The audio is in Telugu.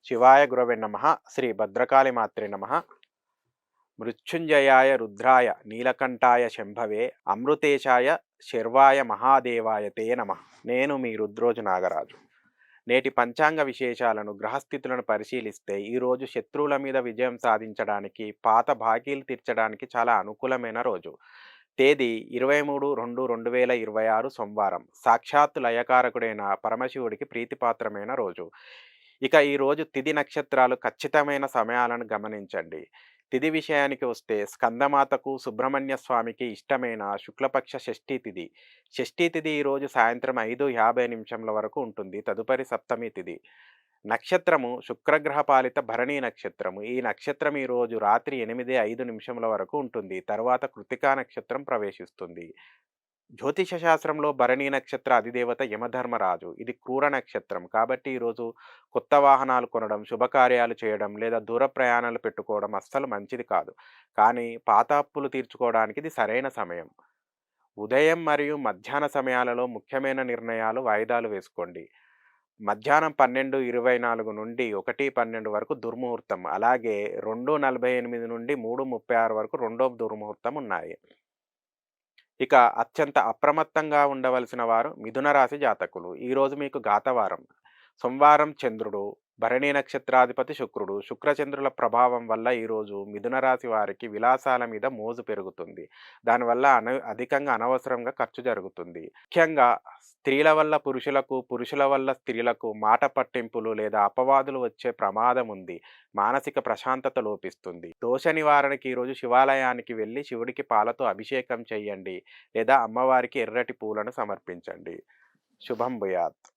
శివాయ గురవే నమః. శ్రీ భద్రకాళి మాత్రే నమః. మృత్యుంజయాయ రుద్రాయ నీలకంఠాయ శంభవే అమృతేశాయ శర్వాయ మహాదేవాయ తే నమః. నేను మీ రుద్రోజు నాగరాజు. నేటి పంచాంగ విశేషాలను గ్రహస్థితులను పరిశీలిస్తే ఈరోజు శత్రువుల మీద విజయం సాధించడానికి, పాత బాకీలు తీర్చడానికి చాలా అనుకూలమైన రోజు. తేదీ 23/2/2026 సోమవారం. సాక్షాత్తు లయకారకుడైన పరమశివుడికి ప్రీతిపాత్రమైన రోజు. ఇక ఈరోజు తిథి నక్షత్రాలు ఖచ్చితమైన సమయాలను గమనించండి. తిథి విషయానికి వస్తే స్కందమాతకు సుబ్రహ్మణ్య స్వామికి ఇష్టమైన శుక్లపక్ష షష్ఠీ తిథి. షష్ఠీ తిథి ఈరోజు సాయంత్రం 5:50 వరకు ఉంటుంది. తదుపరి సప్తమి తిథి. నక్షత్రము శుక్రగ్రహ పాలిత భరణీ నక్షత్రము. ఈ నక్షత్రం ఈరోజు రాత్రి 8:05 వరకు ఉంటుంది. తర్వాత కృతికా నక్షత్రం ప్రవేశిస్తుంది. జ్యోతిష శాస్త్రంలో భరణీ నక్షత్ర అధిదేవత యమధర్మరాజు. ఇది క్రూర నక్షత్రం కాబట్టి ఈరోజు కొత్త వాహనాలు కొనడం, శుభకార్యాలు చేయడం లేదా దూర ప్రయాణాలు పెట్టుకోవడం అస్సలు మంచిది కాదు. కానీ పాత అప్పులు తీర్చుకోవడానికి ఇది సరైన సమయం. ఉదయం మరియు మధ్యాహ్న సమయాలలో ముఖ్యమైన నిర్ణయాలు వాయిదాలు వేసుకోండి. మధ్యాహ్నం 12:24 నుండి 1:12 వరకు దుర్ముహూర్తం. అలాగే 2:48 నుండి 3:36 వరకు రెండో దుర్ముహూర్తం ఉన్నాయి. ఇక అత్యంత అప్రమత్తంగా ఉండవలసిన వారు మిథున రాశి జాతకులు. ఈరోజు మీకు ఘాతవారం. సోమవారం చంద్రుడు, భరణీ నక్షత్రాధిపతి శుక్రుడు, శుక్రచంద్రుల ప్రభావం వల్ల ఈరోజు మిథున రాశి వారికి విలాసాల మీద మోజు పెరుగుతుంది. దానివల్ల అధికంగా అనవసరంగా ఖర్చు జరుగుతుంది. ముఖ్యంగా స్త్రీల వల్ల పురుషులకు, పురుషుల వల్ల స్త్రీలకు మాట పట్టింపులు లేదా అపవాదులు వచ్చే ప్రమాదం ఉంది. మానసిక ప్రశాంతత లోపిస్తుంది. దోష నివారణకి ఈరోజు శివాలయానికి వెళ్ళి శివుడికి పాలతో అభిషేకం చెయ్యండి లేదా అమ్మవారికి ఎర్రటి పూలను సమర్పించండి. శుభం భూయాత్.